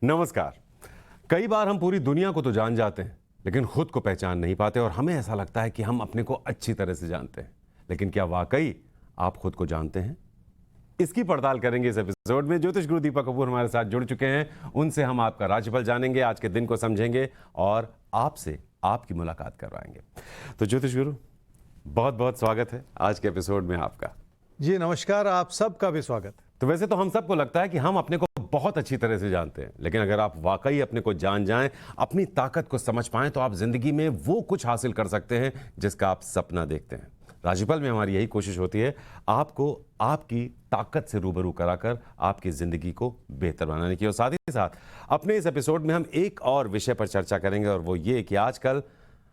नमस्कार। कई बार हम पूरी दुनिया को तो जान जाते हैं, लेकिन खुद को पहचान नहीं पाते और हमें ऐसा लगता है कि हम अपने को अच्छी तरह से जानते हैं। लेकिन क्या वाकई आप खुद को जानते हैं? इसकी पड़ताल करेंगे इस एपिसोड में। ज्योतिष गुरु दीपक कपूर हमारे साथ जुड़ चुके हैं। उनसे हम आपका राशिफल जानेंगे, आज के दिन को समझेंगे और आपसे आपकी मुलाकात करवाएंगे। तो ज्योतिष गुरु, बहुत बहुत स्वागत है आज के एपिसोड में आपका। जी नमस्कार, आप सबका भी स्वागत है। तो वैसे तो हम सबको लगता है कि हम अपने को बहुत अच्छी तरह से जानते हैं, लेकिन अगर आप वाकई अपने को जान जाएं, अपनी ताकत को समझ पाएं, तो आप जिंदगी में वो कुछ हासिल कर सकते हैं जिसका आप सपना देखते हैं। राशिफल में हमारी यही कोशिश होती है, आपको आपकी ताकत से रूबरू कराकर आपकी जिंदगी को बेहतर बनाने की। और साथ ही साथ अपने इस एपिसोड में हम एक और विषय पर चर्चा करेंगे, और वो ये कि आजकल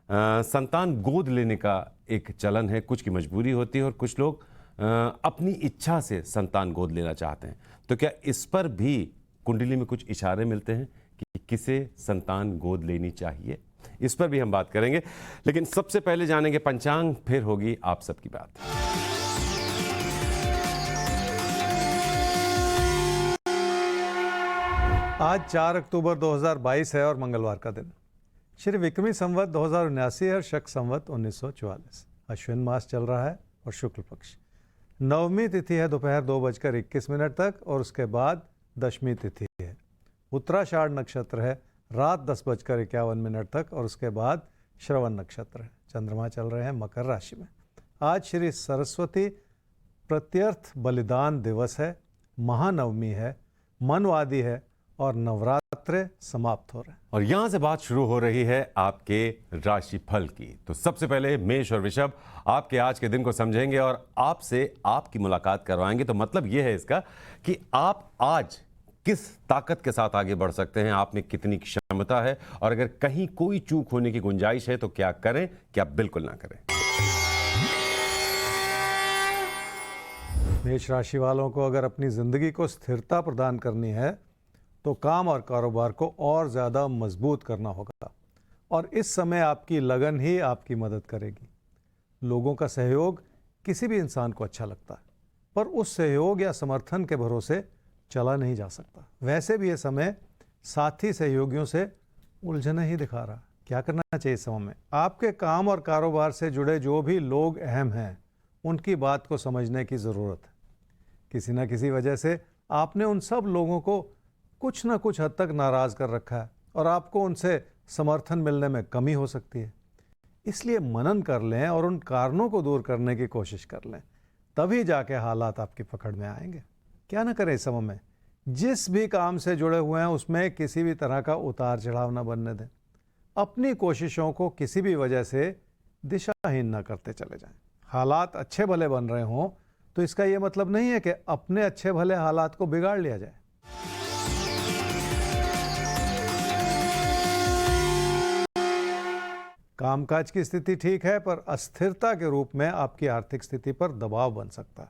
संतान गोद लेने का एक चलन है। कुछ की मजबूरी होती है और कुछ लोग अपनी इच्छा से संतान गोद लेना चाहते हैं। तो क्या इस पर भी कुंडली में कुछ इशारे मिलते हैं कि किसे संतान गोद लेनी चाहिए? इस पर भी हम बात करेंगे, लेकिन सबसे पहले जानेंगे पंचांग, फिर होगी आप सबकी बात। आज 4 अक्टूबर 2022 है और मंगलवार का दिन। श्री विक्रमी संवत 2079 और शक संवत 1944। अश्विन मास चल रहा है और शुक्ल पक्ष। नवमी तिथि है दोपहर 2:21 तक और उसके बाद दशमी तिथि है। उत्तराषाढ़ नक्षत्र है रात 10:51 तक और उसके बाद श्रवण नक्षत्र है। चंद्रमा चल रहे हैं मकर राशि में। आज श्री सरस्वती प्रत्यर्थ बलिदान दिवस है, महानवमी है, मनवादी है और नवरात्रे समाप्त हो रहे हैं। और यहां से बात शुरू हो रही है आपके राशिफल की। तो सबसे पहले मेष और वृषभ आपके आज के दिन को समझेंगे और आपसे आपकी मुलाकात करवाएंगे। तो मतलब यह है इसका कि आप आज किस ताकत के साथ आगे बढ़ सकते हैं, आप में कितनी क्षमता है, और अगर कहीं कोई चूक होने की गुंजाइश है तो क्या करें, क्या बिल्कुल ना करें। मेष राशि वालों को अगर अपनी जिंदगी को स्थिरता प्रदान करनी है तो काम और कारोबार को और ज़्यादा मजबूत करना होगा, और इस समय आपकी लगन ही आपकी मदद करेगी। लोगों का सहयोग किसी भी इंसान को अच्छा लगता है, पर उस सहयोग या समर्थन के भरोसे चला नहीं जा सकता। वैसे भी ये समय साथी सहयोगियों से उलझने ही दिखा रहा। क्या करना चाहिए इस समय में? आपके काम और कारोबार से जुड़े जो भी लोग अहम हैं, उनकी बात को समझने की ज़रूरत है। किसी न किसी वजह से आपने उन सब लोगों को कुछ न कुछ हद तक नाराज़ कर रखा है और आपको उनसे समर्थन मिलने में कमी हो सकती है। इसलिए मनन कर लें और उन कारणों को दूर करने की कोशिश कर लें, तभी जाके हालात आपकी पकड़ में आएंगे। क्या ना करें इस समय में? जिस भी काम से जुड़े हुए हैं उसमें किसी भी तरह का उतार चढ़ाव न बनने दें। अपनी कोशिशों को किसी भी वजह से दिशाहीन न करते चले जाएं। हालात अच्छे भले बन रहे हों तो इसका ये मतलब नहीं है कि अपने अच्छे भले हालात को बिगाड़ लिया जाए। कामकाज की स्थिति ठीक है, पर अस्थिरता के रूप में आपकी आर्थिक स्थिति पर दबाव बन सकता है,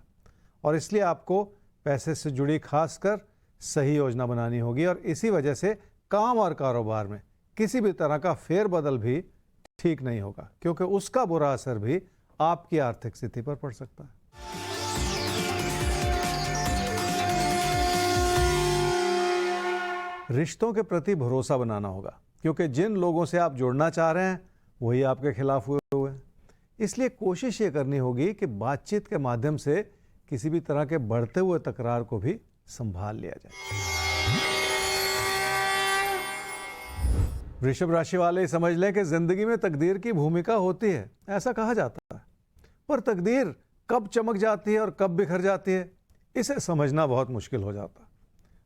और इसलिए आपको पैसे से जुड़ी खासकर सही योजना बनानी होगी। और इसी वजह से काम और कारोबार में किसी भी तरह का फेरबदल भी ठीक नहीं होगा, क्योंकि उसका बुरा असर भी आपकी आर्थिक स्थिति पर पड़ सकता है। रिश्तों के प्रति भरोसा बनाना होगा, क्योंकि जिन लोगों से आप जुड़ना चाह रहे हैं वही आपके खिलाफ हुए हैं। इसलिए कोशिश ये करनी होगी कि बातचीत के माध्यम से किसी भी तरह के बढ़ते हुए तकरार को भी संभाल लिया जाए। वृषभ राशि वाले समझ लें कि जिंदगी में तकदीर की भूमिका होती है, ऐसा कहा जाता है, पर तकदीर कब चमक जाती है और कब बिखर जाती है, इसे समझना बहुत मुश्किल हो जाता है।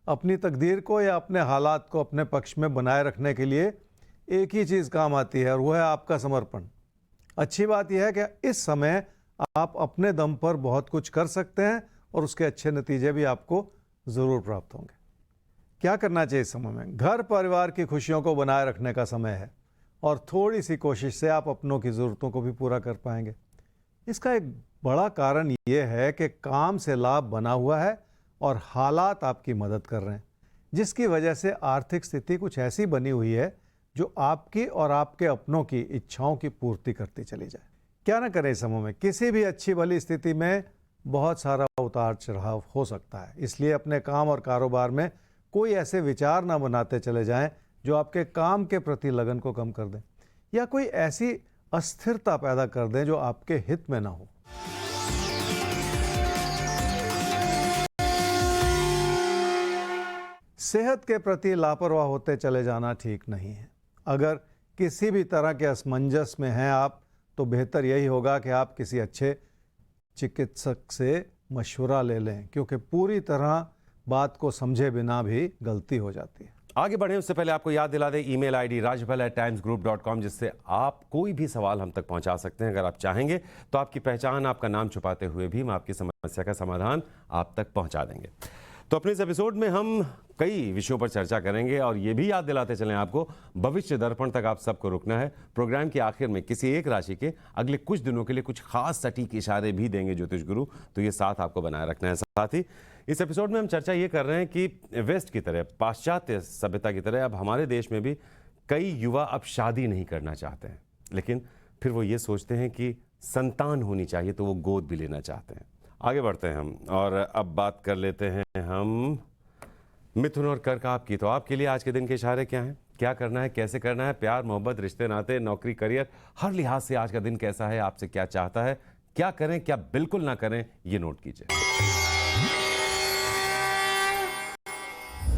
अपनी तकदीर को या अपने हालात को अपने पक्ष में बनाए रखने के लिए एक ही चीज़ काम आती है, और वो है आपका समर्पण। अच्छी बात यह है कि इस समय आप अपने दम पर बहुत कुछ कर सकते हैं और उसके अच्छे नतीजे भी आपको ज़रूर प्राप्त होंगे। क्या करना चाहिए इस समय में? घर परिवार की खुशियों को बनाए रखने का समय है, और थोड़ी सी कोशिश से आप अपनों की ज़रूरतों को भी पूरा कर पाएंगे। इसका एक बड़ा कारण ये है कि काम से लाभ बना हुआ है और हालात आपकी मदद कर रहे हैं, जिसकी वजह से आर्थिक स्थिति कुछ ऐसी बनी हुई है जो आपकी और आपके अपनों की इच्छाओं की पूर्ति करती चली जाए। क्या ना करें इस समय में? किसी भी अच्छी भली स्थिति में बहुत सारा उतार चढ़ाव हो सकता है, इसलिए अपने काम और कारोबार में कोई ऐसे विचार ना बनाते चले जाएं जो आपके काम के प्रति लगन को कम कर दें या कोई ऐसी अस्थिरता पैदा कर दें जो आपके हित में ना हो। सेहत के प्रति लापरवाह होते चले जाना ठीक नहीं है। अगर किसी भी तरह के असमंजस में हैं आप, तो बेहतर यही होगा कि आप किसी अच्छे चिकित्सक से मशवरा ले लें, क्योंकि पूरी तरह बात को समझे बिना भी गलती हो जाती है। आगे बढ़े उससे पहले आपको याद दिला दें ईमेल आईडी rajpal@timesgroup.com, जिससे आप कोई भी सवाल हम तक पहुंचा सकते हैं। अगर आप चाहेंगे तो आपकी पहचान, आपका नाम छुपाते हुए भी हम आपकी समस्या का समाधान आप तक पहुंचा देंगे। तो अपने इस एपिसोड में हम कई विषयों पर चर्चा करेंगे और ये भी याद दिलाते चलें आपको, भविष्य दर्पण तक आप सबको रुकना है। प्रोग्राम के आखिर में किसी एक राशि के अगले कुछ दिनों के लिए कुछ खास सटीक इशारे भी देंगे ज्योतिष गुरु, तो ये साथ आपको बनाए रखना है। साथ ही इस एपिसोड में हम चर्चा ये कर रहे हैं कि वेस्ट की तरह, पाश्चात्य सभ्यता की तरह अब हमारे देश में भी कई युवा अब शादी नहीं करना चाहते हैं, लेकिन फिर वो ये सोचते हैं कि संतान होनी चाहिए तो वो गोद भी लेना चाहते हैं। आगे बढ़ते हैं हम और अब बात कर लेते हैं हम मिथुन और कर्क आपकी। तो आपके लिए आज के दिन के इशारे क्या हैं, क्या करना है, कैसे करना है, प्यार मोहब्बत, रिश्ते नाते, नौकरी, करियर, हर लिहाज से आज का दिन कैसा है, आपसे क्या चाहता है, क्या करें क्या बिल्कुल ना करें, ये नोट कीजिए।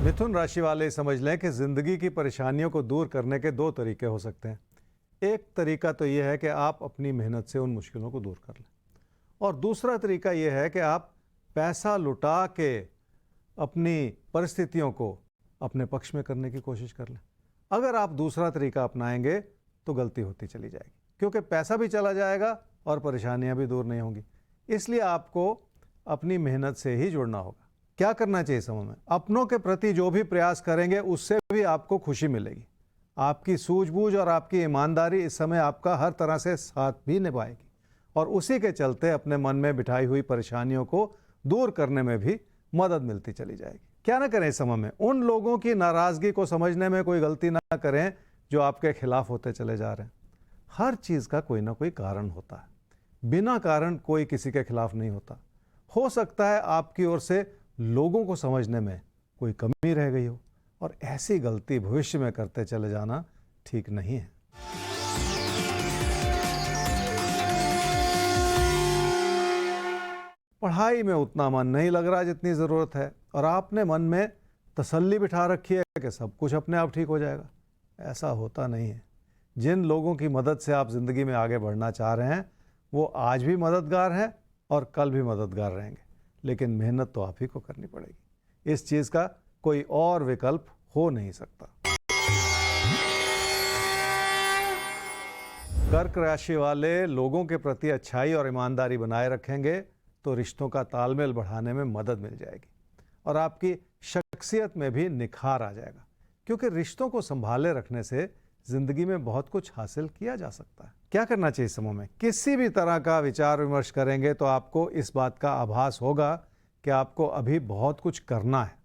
मिथुन राशि वाले समझ लें कि जिंदगी की परेशानियों को दूर करने के दो तरीके हो सकते हैं। एक तरीका तो यह है कि आप अपनी मेहनत से उन मुश्किलों को दूर कर लें, और दूसरा तरीका यह है कि आप पैसा लुटा के अपनी परिस्थितियों को अपने पक्ष में करने की कोशिश कर लें। अगर आप दूसरा तरीका अपनाएंगे तो गलती होती चली जाएगी, क्योंकि पैसा भी चला जाएगा और परेशानियां भी दूर नहीं होंगी। इसलिए आपको अपनी मेहनत से ही जुड़ना होगा। क्या करना चाहिए समय में? अपनों के प्रति जो भी प्रयास करेंगे उससे भी आपको खुशी मिलेगी। आपकी सूझबूझ और आपकी ईमानदारी इस समय आपका हर तरह से साथ भी निभाएगी, और उसी के चलते अपने मन में बिठाई हुई परेशानियों को दूर करने में भी मदद मिलती चली जाएगी। क्या ना करें इस समय में? उन लोगों की नाराजगी को समझने में कोई गलती ना करें जो आपके खिलाफ होते चले जा रहे हैं। हर चीज़ का कोई ना कोई कारण होता है, बिना कारण कोई किसी के खिलाफ नहीं होता। हो सकता है आपकी ओर से लोगों को समझने में कोई कमी रह गई हो, और ऐसी गलती भविष्य में करते चले जाना ठीक नहीं है। पढ़ाई में उतना मन नहीं लग रहा जितनी ज़रूरत है, और आपने मन में तसल्ली बिठा रखी है कि सब कुछ अपने आप ठीक हो जाएगा। ऐसा होता नहीं है। जिन लोगों की मदद से आप ज़िंदगी में आगे बढ़ना चाह रहे हैं वो आज भी मददगार हैं और कल भी मददगार रहेंगे, लेकिन मेहनत तो आप ही को करनी पड़ेगी। इस चीज़ का कोई और विकल्प हो नहीं सकता। कर्क राशि वाले लोगों के प्रति अच्छाई और ईमानदारी बनाए रखेंगे तो रिश्तों का तालमेल बढ़ाने में मदद मिल जाएगी, और आपकी शख्सियत में भी निखार आ जाएगा, क्योंकि रिश्तों को संभाले रखने से जिंदगी में बहुत कुछ हासिल किया जा सकता है। क्या करना चाहिए इस समय में? किसी भी तरह का विचार विमर्श करेंगे तो आपको इस बात का आभास होगा कि आपको अभी बहुत कुछ करना है,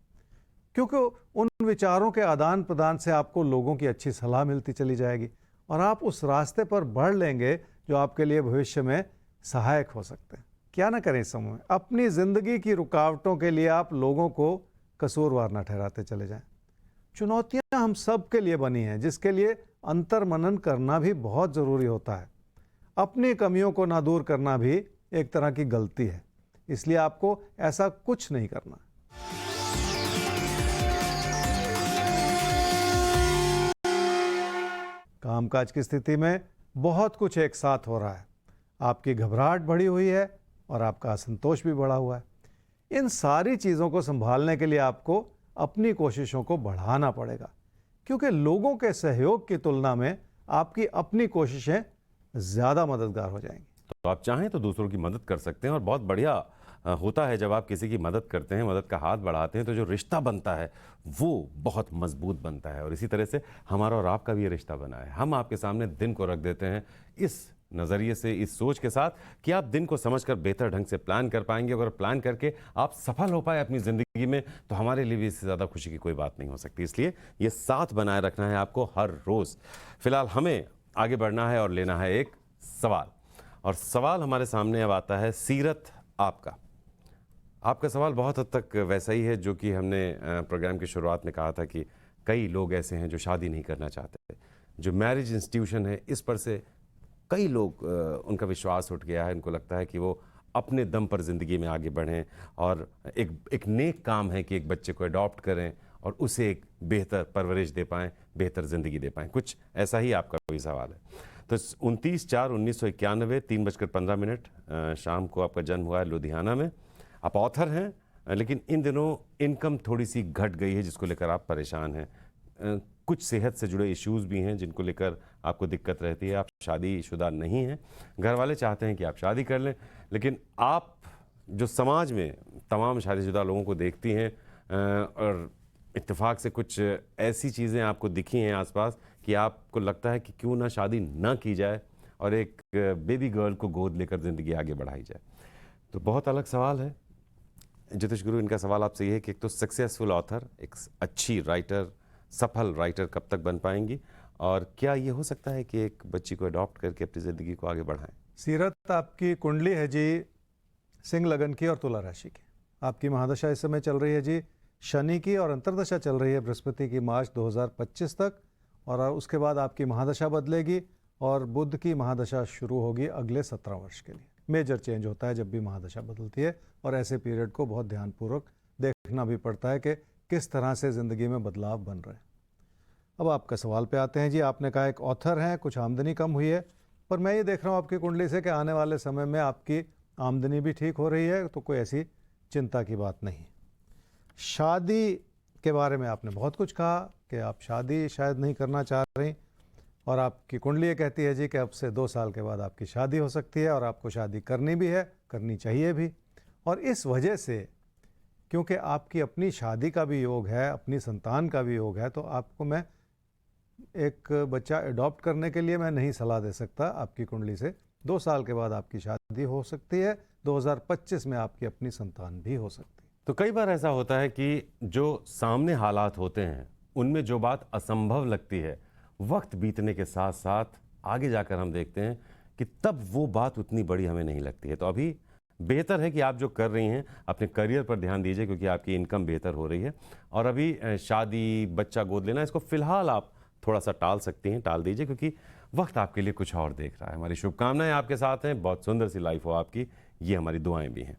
क्योंकि उन विचारों के आदान प्रदान से आपको लोगों की अच्छी सलाह मिलती चली जाएगी, और आप उस रास्ते पर बढ़ लेंगे जो आपके लिए भविष्य में सहायक हो सकते हैं। क्या ना करें इस समय में? अपनी ज़िंदगी की रुकावटों के लिए आप लोगों को कसूरवार न ठहराते चले जाएं। चुनौतियां हम सब के लिए बनी हैं, जिसके लिए अंतर्मनन करना भी बहुत ज़रूरी होता है। अपनी कमियों को ना दूर करना भी एक तरह की गलती है, इसलिए आपको ऐसा कुछ नहीं करना। कामकाज की स्थिति में बहुत कुछ एक साथ हो रहा है। आपकी घबराहट बढ़ी हुई है और आपका असंतोष भी बढ़ा हुआ है। इन सारी चीज़ों को संभालने के लिए आपको अपनी कोशिशों को बढ़ाना पड़ेगा, क्योंकि लोगों के सहयोग की तुलना में आपकी अपनी कोशिशें ज़्यादा मददगार हो जाएंगी। तो आप चाहें तो दूसरों की मदद कर सकते हैं, और बहुत बढ़िया होता है जब आप किसी की मदद करते हैं, मदद का हाथ बढ़ाते हैं, तो जो रिश्ता बनता है वो बहुत मजबूत बनता है। और इसी तरह से हमारा और आपका भी ये रिश्ता बना है। हम आपके सामने दिन को रख देते हैं इस नज़रिए से, इस सोच के साथ कि आप दिन को समझकर बेहतर ढंग से प्लान कर पाएंगे। अगर प्लान करके आप सफल हो पाए अपनी ज़िंदगी में, तो हमारे लिए भी इससे ज़्यादा खुशी की कोई बात नहीं हो सकती। इसलिए ये साथ बनाए रखना है आपको हर रोज़। फिलहाल हमें आगे बढ़ना है और लेना है एक सवाल, और सवाल हमारे सामने अब आता है सीरत आपका। आपका सवाल बहुत हद तक वैसा ही है जो कि हमने प्रोग्राम की शुरुआत में कहा था कि कई लोग ऐसे हैं जो शादी नहीं करना चाहते। जो मैरिज इंस्टीट्यूशन है इस पर से कई लोग उनका विश्वास उठ गया है। उनको लगता है कि वो अपने दम पर ज़िंदगी में आगे बढ़ें और एक नेक काम है कि एक बच्चे को अडॉप्ट करें और उसे एक बेहतर परवरिश दे पाएँ, बेहतर ज़िंदगी दे पाएँ। कुछ ऐसा ही आपका भी सवाल है। तो 29/4/1991 3:15 शाम को आपका जन्म हुआ है लुधियाना में। आप ऑथर हैं, लेकिन इन दिनों इनकम थोड़ी सी घट गई है जिसको लेकर आप परेशान हैं। कुछ सेहत से जुड़े इश्यूज भी हैं जिनको लेकर आपको दिक्कत रहती है। आप शादीशुदा नहीं हैं, घर वाले चाहते हैं कि आप शादी कर लें, लेकिन आप जो समाज में तमाम शादीशुदा लोगों को देखती हैं और इत्तेफाक से कुछ ऐसी चीज़ें आपको दिखी हैं आसपास कि आपको लगता है कि क्यों ना शादी ना की जाए और एक बेबी गर्ल को गोद लेकर ज़िंदगी आगे बढ़ाई जाए। तो बहुत अलग सवाल है ज्योतिष गुरु। इनका सवाल आपसे ये है कि एक तो सक्सेसफुल ऑथर, एक अच्छी राइटर, सफल राइटर कब तक बन पाएंगी, और क्या ये हो सकता है कि एक बच्ची को अडॉप्ट करके अपनी ज़िंदगी को आगे बढ़ाएं? सीरत आपकी कुंडली है जी सिंह लगन की और तुला राशि की। आपकी महादशा इस समय चल रही है जी शनि की, और अंतर्दशा चल रही है बृहस्पति की मार्च 2025 तक, और उसके बाद आपकी महादशा बदलेगी और बुध की महादशा शुरू होगी अगले 17 वर्ष के लिए। मेजर चेंज होता है जब भी महादशा बदलती है, और ऐसे पीरियड को बहुत ध्यानपूर्वक देखना भी पड़ता है कि किस तरह से ज़िंदगी में बदलाव बन रहे हैं। अब आपका सवाल पे आते हैं जी। आपने कहा एक ऑथर हैं, कुछ आमदनी कम हुई है, पर मैं ये देख रहा हूँ आपकी कुंडली से कि आने वाले समय में आपकी आमदनी भी ठीक हो रही है, तो कोई ऐसी चिंता की बात नहीं। शादी के बारे में आपने बहुत कुछ कहा कि आप शादी शायद नहीं करना चाह रही, और आपकी कुंडली ये कहती है जी कि अब से 2 साल के बाद आपकी शादी हो सकती है, और आपको शादी करनी भी है, करनी चाहिए भी। और इस वजह से, क्योंकि आपकी अपनी शादी का भी योग है, अपनी संतान का भी योग है, तो आपको मैं एक बच्चा अडॉप्ट करने के लिए मैं नहीं सलाह दे सकता। आपकी कुंडली से 2 साल के बाद आपकी शादी हो सकती है, 2025 में आपकी अपनी संतान भी हो सकती है। तो कई बार ऐसा होता है कि जो सामने हालात होते हैं उनमें जो बात असंभव लगती है, वक्त बीतने के साथ साथ आगे जाकर हम देखते हैं कि तब वो बात उतनी बड़ी हमें नहीं लगती है। तो अभी बेहतर है कि आप जो कर रही हैं अपने करियर पर ध्यान दीजिए, क्योंकि आपकी इनकम बेहतर हो रही है। और अभी शादी, बच्चा गोद लेना, इसको फिलहाल आप थोड़ा सा टाल सकती हैं, टाल दीजिए, क्योंकि वक्त आपके लिए कुछ और देख रहा है। हमारी शुभकामनाएं आपके साथ हैं, बहुत सुंदर सी लाइफ हो आपकी, ये हमारी दुआएं भी हैं।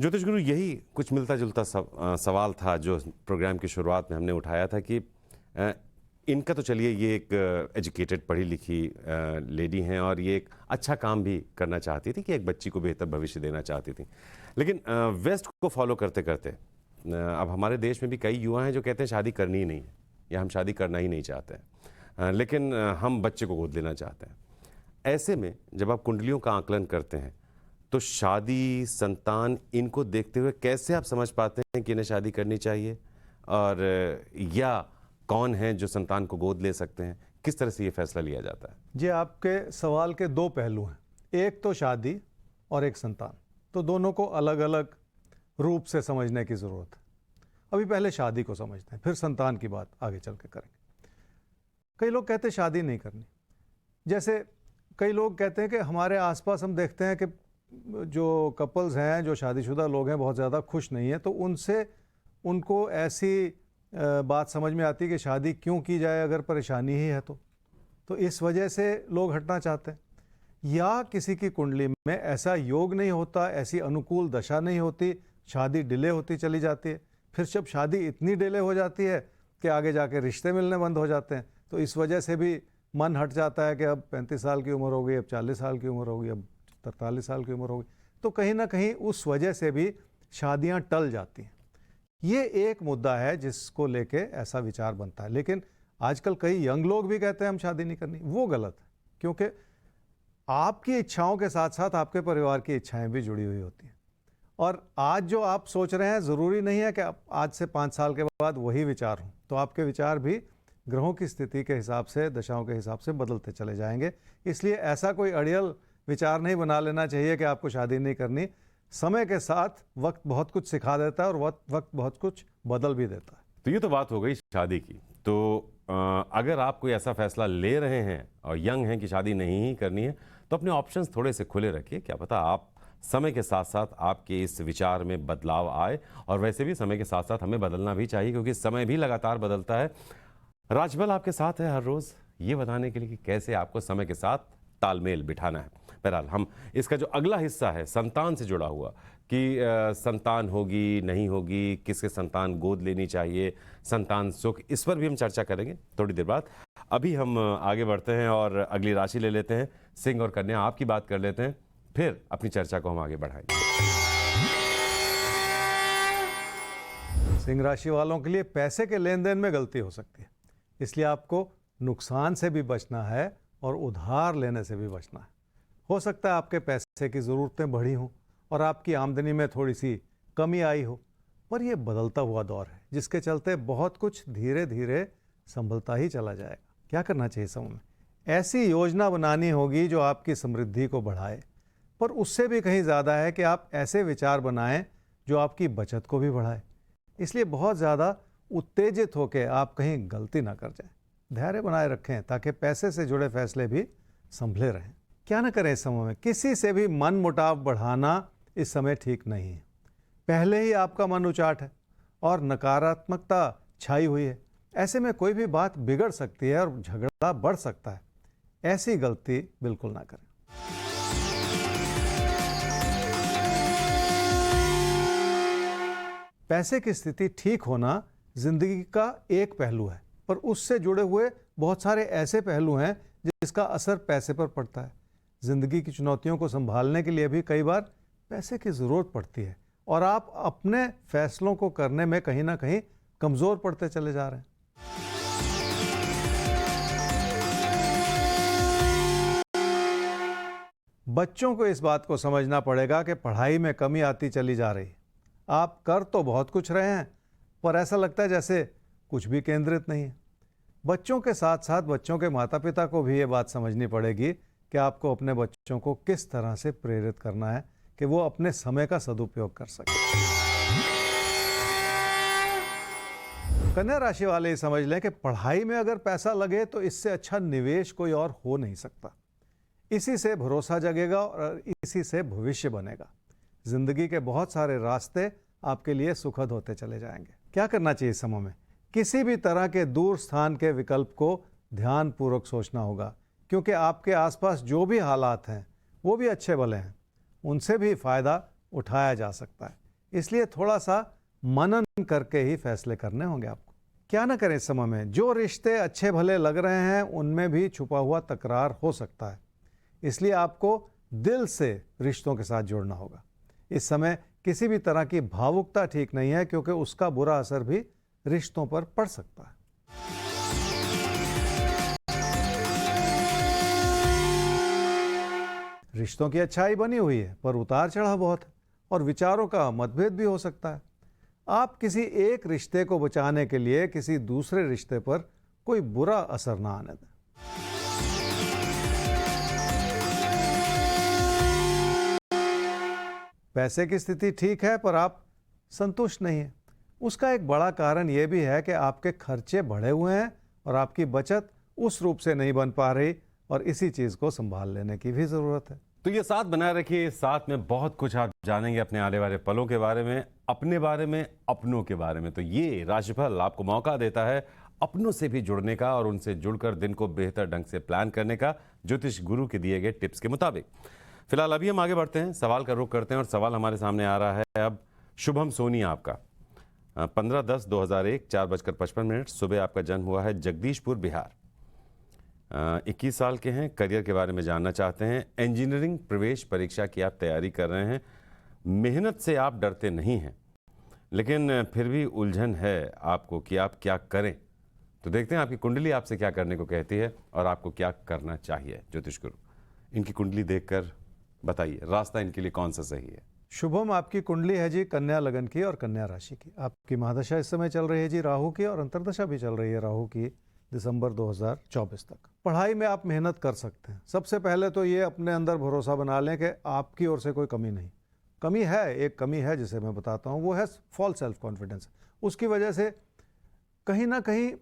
ज्योतिष गुरु, यही कुछ मिलता जुलता सवाल था जो प्रोग्राम की शुरुआत में हमने उठाया था कि इनका तो चलिए ये एक एजुकेटेड, पढ़ी लिखी लेडी हैं और ये एक अच्छा काम भी करना चाहती थी कि एक बच्ची को बेहतर भविष्य देना चाहती थी, लेकिन वेस्ट को फॉलो करते करते अब हमारे देश में भी कई युवा हैं जो कहते हैं शादी करनी ही नहीं है, या हम शादी करना ही नहीं चाहते हैं, लेकिन हम बच्चे को गोद लेना चाहते हैं। ऐसे में जब आप कुंडलियों का आकलन करते हैं तो शादी, संतान, इनको देखते हुए कैसे आप समझ पाते हैं कि इन्हें शादी करनी चाहिए, और या कौन है जो संतान को गोद ले सकते हैं? किस तरह से ये फैसला लिया जाता है? जी, आपके सवाल के 2 पहलू हैं, एक तो शादी और एक संतान, तो दोनों को अलग अलग रूप से समझने की ज़रूरत है। अभी पहले शादी को समझते हैं, फिर संतान की बात आगे चल के करेंगे। कई लोग कहते हैं शादी नहीं करनी, जैसे कई लोग कहते हैं कि हमारे आसपास हम देखते हैं कि जो कपल्स हैं, जो शादीशुदा लोग हैं, बहुत ज़्यादा खुश नहीं है, तो उनसे उनको ऐसी बात समझ में आती है कि शादी क्यों की जाए अगर परेशानी ही है तो इस वजह से लोग हटना चाहते हैं। या किसी की कुंडली में ऐसा योग नहीं होता, ऐसी अनुकूल दशा नहीं होती, शादी डिले होती चली जाती है, फिर जब शादी इतनी डिले हो जाती है कि आगे जाके रिश्ते मिलने बंद हो जाते हैं, तो इस वजह से भी मन हट जाता है कि अब 35 साल की उम्र हो गई, अब 40 साल की उम्र हो गई, अब 43 साल की उम्र हो गई, तो कहीं ना कहीं उस वजह से भी शादियां टल जाती हैं। ये एक मुद्दा है जिसको लेके ऐसा विचार बनता है। लेकिन आजकल कई यंग लोग भी कहते हैं हम शादी नहीं करनी, वो गलत है, क्योंकि आपकी इच्छाओं के साथ साथ आपके परिवार की इच्छाएं भी जुड़ी हुई होती हैं। और आज जो आप सोच रहे हैं, ज़रूरी नहीं है कि आज से 5 साल के बाद वही विचार हों, तो आपके विचार भी ग्रहों की स्थिति के हिसाब से, दशाओं के हिसाब से बदलते चले जाएंगे। इसलिए ऐसा कोई अड़ियल विचार नहीं बना लेना चाहिए कि आपको शादी नहीं करनी। समय के साथ वक्त बहुत कुछ सिखा देता है और वक्त बहुत कुछ बदल भी देता है। तो ये तो बात हो गई शादी की। तो अगर आप कोई ऐसा फैसला ले रहे हैं और यंग हैं कि शादी नहीं ही करनी है, तो अपने ऑप्शंस थोड़े से खुले रखिए। क्या पता आप समय के साथ साथ आपके इस विचार में बदलाव आए। और वैसे भी समय के साथ साथ हमें बदलना भी चाहिए, क्योंकि समय भी लगातार बदलता है। राजबल आपके साथ है हर रोज़ ये बताने के लिए कि कैसे आपको समय के साथ तालमेल बिठाना है। बहरहाल हम इसका जो अगला हिस्सा है संतान से जुड़ा हुआ, कि संतान होगी नहीं होगी, किसके संतान गोद लेनी चाहिए, संतान सुख, इस पर भी हम चर्चा करेंगे थोड़ी देर बाद। अभी हम आगे बढ़ते हैं और अगली राशि ले लेते हैं। सिंह और कन्या आपकी बात कर लेते हैं, फिर अपनी चर्चा को हम आगे बढ़ाएंगे। सिंह राशि वालों के लिए पैसे के लेन देन में गलती हो सकती है, इसलिए आपको नुकसान से भी बचना है और उधार लेने से भी बचना है। हो सकता है आपके पैसे की ज़रूरतें बढ़ी हों और आपकी आमदनी में थोड़ी सी कमी आई हो, पर यह बदलता हुआ दौर है जिसके चलते बहुत कुछ धीरे धीरे संभलता ही चला जाएगा। क्या करना चाहिए समय में? ऐसी योजना बनानी होगी जो आपकी समृद्धि को बढ़ाए, पर उससे भी कहीं ज़्यादा है कि आप ऐसे विचार बनाएं जो आपकी बचत को भी बढ़ाए। इसलिए बहुत ज़्यादा उत्तेजित होकर आप कहीं गलती ना कर जाएं। धैर्य बनाए रखें ताकि पैसे से जुड़े फैसले भी संभले रहें। क्या ना करें इस समय में? किसी से भी मन मुटाव बढ़ाना इस समय ठीक नहीं है। पहले ही आपका मन उचाट है और नकारात्मकता छाई हुई है। ऐसे में कोई भी बात बिगड़ सकती है और झगड़ा बढ़ सकता है। ऐसी गलती बिल्कुल ना करें। पैसे की स्थिति ठीक होना जिंदगी का एक पहलू है, पर उससे जुड़े हुए बहुत सारे ऐसे पहलू हैं जिसका असर पैसे पर पड़ता है। जिंदगी की चुनौतियों को संभालने के लिए भी कई बार पैसे की ज़रूरत पड़ती है और आप अपने फैसलों को करने में कहीं ना कहीं कमज़ोर पड़ते चले जा रहे हैं। बच्चों को इस बात को समझना पड़ेगा कि पढ़ाई में कमी आती चली जा रही है। आप कर तो बहुत कुछ रहे हैं, पर ऐसा लगता है जैसे कुछ भी केंद्रित नहीं है। बच्चों के साथ साथ बच्चों के माता पिता को भी ये बात समझनी पड़ेगी कि आपको अपने बच्चों को किस तरह से प्रेरित करना है कि वो अपने समय का सदुपयोग कर सके। कन्या राशि वाले समझ लें कि पढ़ाई में अगर पैसा लगे तो इससे अच्छा निवेश कोई और हो नहीं सकता। इसी से भरोसा जगेगा और इसी से भविष्य बनेगा। जिंदगी के बहुत सारे रास्ते आपके लिए सुखद होते चले जाएंगे। क्या करना चाहिए इस समय में? किसी भी तरह के दूर स्थान के विकल्प को ध्यानपूर्वक सोचना होगा, क्योंकि आपके आसपास जो भी हालात हैं वो भी अच्छे भले हैं, उनसे भी फायदा उठाया जा सकता है। इसलिए थोड़ा सा मनन करके ही फैसले करने होंगे आपको। क्या ना करें इस समय में? जो रिश्ते अच्छे भले लग रहे हैं उनमें भी छुपा हुआ तकरार हो सकता है, इसलिए आपको दिल से रिश्तों के साथ जुड़ना होगा। इस समय किसी भी तरह की भावुकता ठीक नहीं है, क्योंकि उसका बुरा असर भी रिश्तों पर पड़ सकता है। रिश्तों की अच्छाई बनी हुई है, पर उतार चढ़ाव बहुत है और विचारों का मतभेद भी हो सकता है। आप किसी एक रिश्ते को बचाने के लिए किसी दूसरे रिश्ते पर कोई बुरा असर ना आने दें। पैसे की स्थिति ठीक है, पर आप संतुष्ट नहीं हैं। उसका एक बड़ा कारण यह भी है कि आपके खर्चे बढ़े हुए हैं और आपकी बचत उस रूप से नहीं बन पा रही, और इसी चीज को संभाल लेने की भी जरूरत है। तो ये साथ बनाए रखिए। साथ में बहुत कुछ आप जानेंगे अपने आने वाले पलों के बारे में, अपने बारे में, अपनों के बारे में। तो ये राशिफल आपको मौका देता है अपनों से भी जुड़ने का और उनसे जुड़कर दिन को बेहतर ढंग से प्लान करने का, ज्योतिष गुरु के दिए गए टिप्स के मुताबिक। फिलहाल अभी हम आगे बढ़ते हैं, सवाल का रुख करते हैं। और सवाल हमारे सामने आ रहा है अब शुभम सोनी आपका। 15/10/2001 4:55 सुबह आपका जन्म हुआ है, जगदीशपुर बिहार। 21 साल के हैं, करियर के बारे में जानना चाहते हैं। इंजीनियरिंग प्रवेश परीक्षा की आप तैयारी कर रहे हैं। मेहनत से आप डरते नहीं हैं, लेकिन फिर भी उलझन है आपको कि आप क्या करें। तो देखते हैं आपकी कुंडली आपसे क्या करने को कहती है और आपको क्या करना चाहिए। ज्योतिष गुरु, इनकी कुंडली देखकर बताइए रास्ता इनके लिए कौन सा सही है। शुभम, आपकी कुंडली है जी कन्या लगन की और कन्या राशि की। आपकी महादशा इस समय चल रही है जी राहु की, और अंतर्दशा भी चल रही है राहु की दिसंबर 2024 तक। पढ़ाई में आप मेहनत कर सकते हैं। सबसे पहले तो ये अपने अंदर भरोसा बना लें कि आपकी ओर से कोई कमी नहीं। कमी है, एक कमी है जिसे मैं बताता हूँ, वो है फॉल्स सेल्फ कॉन्फिडेंस। उसकी वजह से कहीं ना कहीं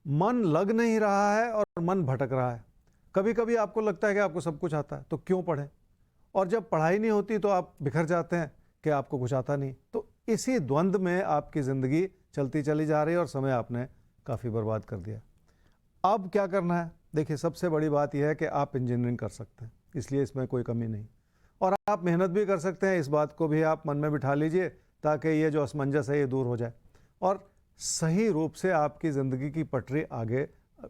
मन लग नहीं रहा है और मन भटक रहा है। कभी कभी आपको लगता है कि आपको सब कुछ आता है, तो क्यों पढ़ें। और जब पढ़ाई नहीं होती तो आप बिखर जाते हैं कि आपको कुछ आता नहीं। तो इसी द्वंद्व में आपकी ज़िंदगी चलती चली जा रही है और समय आपने काफ़ी बर्बाद कर दिया। अब क्या करना है? देखिए, सबसे बड़ी बात यह है कि आप इंजीनियरिंग कर सकते हैं, इसलिए इसमें कोई कमी नहीं। और आप मेहनत भी कर सकते हैं, इस बात को भी आप मन में बिठा लीजिए ताकि ये जो असमंजस है ये दूर हो जाए और सही रूप से आपकी ज़िंदगी की पटरी आगे,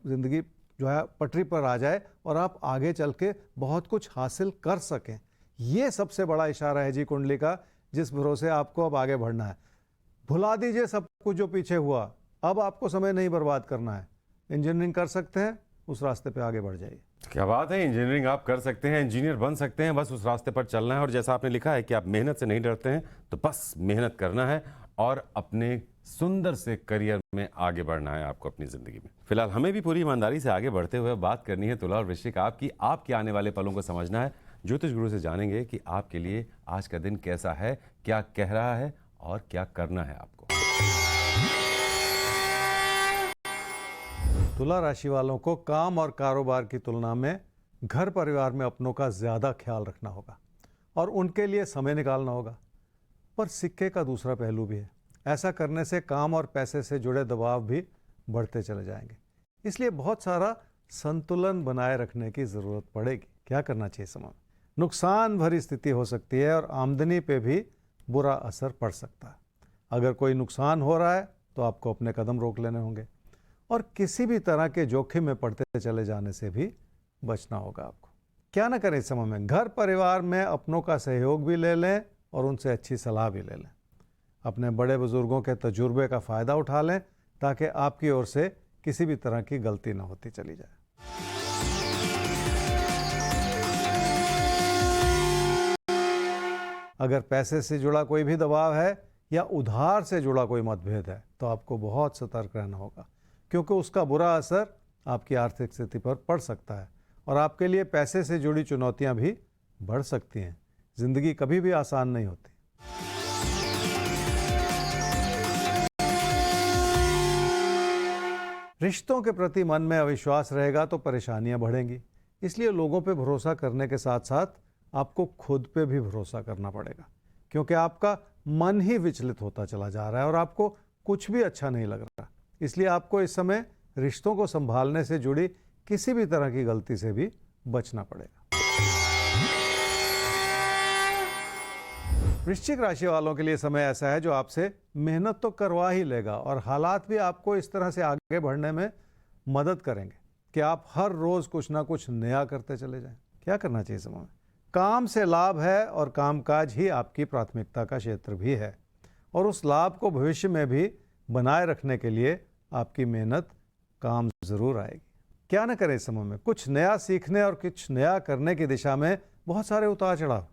ज़िंदगी जो है पटरी पर आ जाए और आप आगे चल के बहुत कुछ हासिल कर सकें। ये सबसे बड़ा इशारा है जी कुंडली का, जिस भरोसे आपको अब आगे बढ़ना है। भुला दीजिए सब कुछ जो पीछे हुआ, अब आपको समय नहीं बर्बाद करना है। इंजीनियरिंग कर सकते हैं, उस रास्ते पे आगे बढ़ जाइए। क्या बात है, इंजीनियरिंग आप कर सकते हैं, इंजीनियर बन सकते हैं, बस उस रास्ते पर चलना है। और जैसा आपने लिखा है कि आप मेहनत से नहीं डरते हैं, तो बस मेहनत करना है और अपने सुंदर से करियर में आगे बढ़ना है आपको अपनी ज़िंदगी में। फिलहाल हमें भी पूरी ईमानदारी से आगे बढ़ते हुए बात करनी है तुला और वृश्चिक आपकी, आपके आने वाले पलों को समझना है। ज्योतिष गुरु से जानेंगे कि आपके लिए आज का दिन कैसा है, क्या कह रहा है और क्या करना है आपको। तुला राशि वालों को काम और कारोबार की तुलना में घर परिवार में अपनों का ज़्यादा ख्याल रखना होगा और उनके लिए समय निकालना होगा। पर सिक्के का दूसरा पहलू भी है। ऐसा करने से काम और पैसे से जुड़े दबाव भी बढ़ते चले जाएंगे, इसलिए बहुत सारा संतुलन बनाए रखने की ज़रूरत पड़ेगी। क्या करना चाहिए समय में? नुकसान भरी स्थिति हो सकती है और आमदनी पे भी बुरा असर पड़ सकता है। अगर कोई नुकसान हो रहा है तो आपको अपने कदम रोक लेने होंगे और किसी भी तरह के जोखिम में पड़ते चले जाने से भी बचना होगा आपको। क्या ना करें इस समय में? घर परिवार में अपनों का सहयोग भी ले लें और उनसे अच्छी सलाह भी ले लें। अपने बड़े बुजुर्गों के तजुर्बे का फ़ायदा उठा लें ताकि आपकी ओर से किसी भी तरह की गलती ना होती चली जाए। अगर पैसे से जुड़ा कोई भी दबाव है या उधार से जुड़ा कोई मतभेद है तो आपको बहुत सतर्क रहना होगा, क्योंकि उसका बुरा असर आपकी आर्थिक स्थिति पर पड़ सकता है और आपके लिए पैसे से जुड़ी चुनौतियां भी बढ़ सकती हैं। जिंदगी कभी भी आसान नहीं होती। रिश्तों के प्रति मन में अविश्वास रहेगा तो परेशानियां बढ़ेंगी, इसलिए लोगों पे भरोसा करने के साथ साथ आपको खुद पे भी भरोसा करना पड़ेगा, क्योंकि आपका मन ही विचलित होता चला जा रहा है और आपको कुछ भी अच्छा नहीं लग रहा। इसलिए आपको इस समय रिश्तों को संभालने से जुड़ी किसी भी तरह की गलती से भी बचना पड़ेगा। वृश्चिक राशि वालों के लिए समय ऐसा है जो आपसे मेहनत तो करवा ही लेगा और हालात भी आपको इस तरह से आगे बढ़ने में मदद करेंगे कि आप हर रोज कुछ ना कुछ नया करते चले जाएं। क्या करना चाहिए समय में? काम से लाभ है और कामकाज ही आपकी प्राथमिकता का क्षेत्र भी है और उस लाभ को भविष्य में भी बनाए रखने के लिए आपकी मेहनत काम जरूर आएगी। क्या ना करें इस समय में? कुछ नया सीखने और कुछ नया करने की दिशा में बहुत सारे उतार चढ़ाव।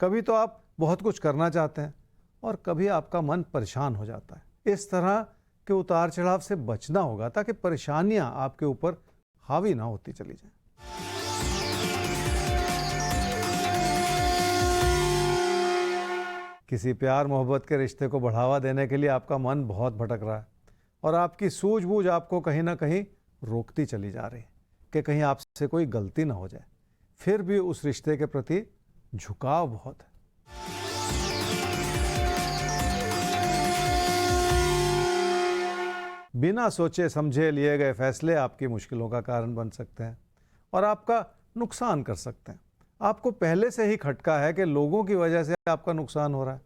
कभी तो आप बहुत कुछ करना चाहते हैं और कभी आपका मन परेशान हो जाता है। इस तरह के उतार चढ़ाव से बचना होगा ताकि परेशानियां आपके ऊपर हावी ना होती चली जाएं। किसी प्यार मोहब्बत के रिश्ते को बढ़ावा देने के लिए आपका मन बहुत भटक रहा है और आपकी सूझबूझ आपको कहीं ना कहीं रोकती चली जा रही है कि कहीं आपसे कोई गलती ना हो जाए। फिर भी उस रिश्ते के प्रति झुकाव बहुत है। बिना सोचे समझे लिए गए फैसले आपकी मुश्किलों का कारण बन सकते हैं और आपका नुकसान कर सकते हैं। आपको पहले से ही खटका है कि लोगों की वजह से आपका नुकसान हो रहा है,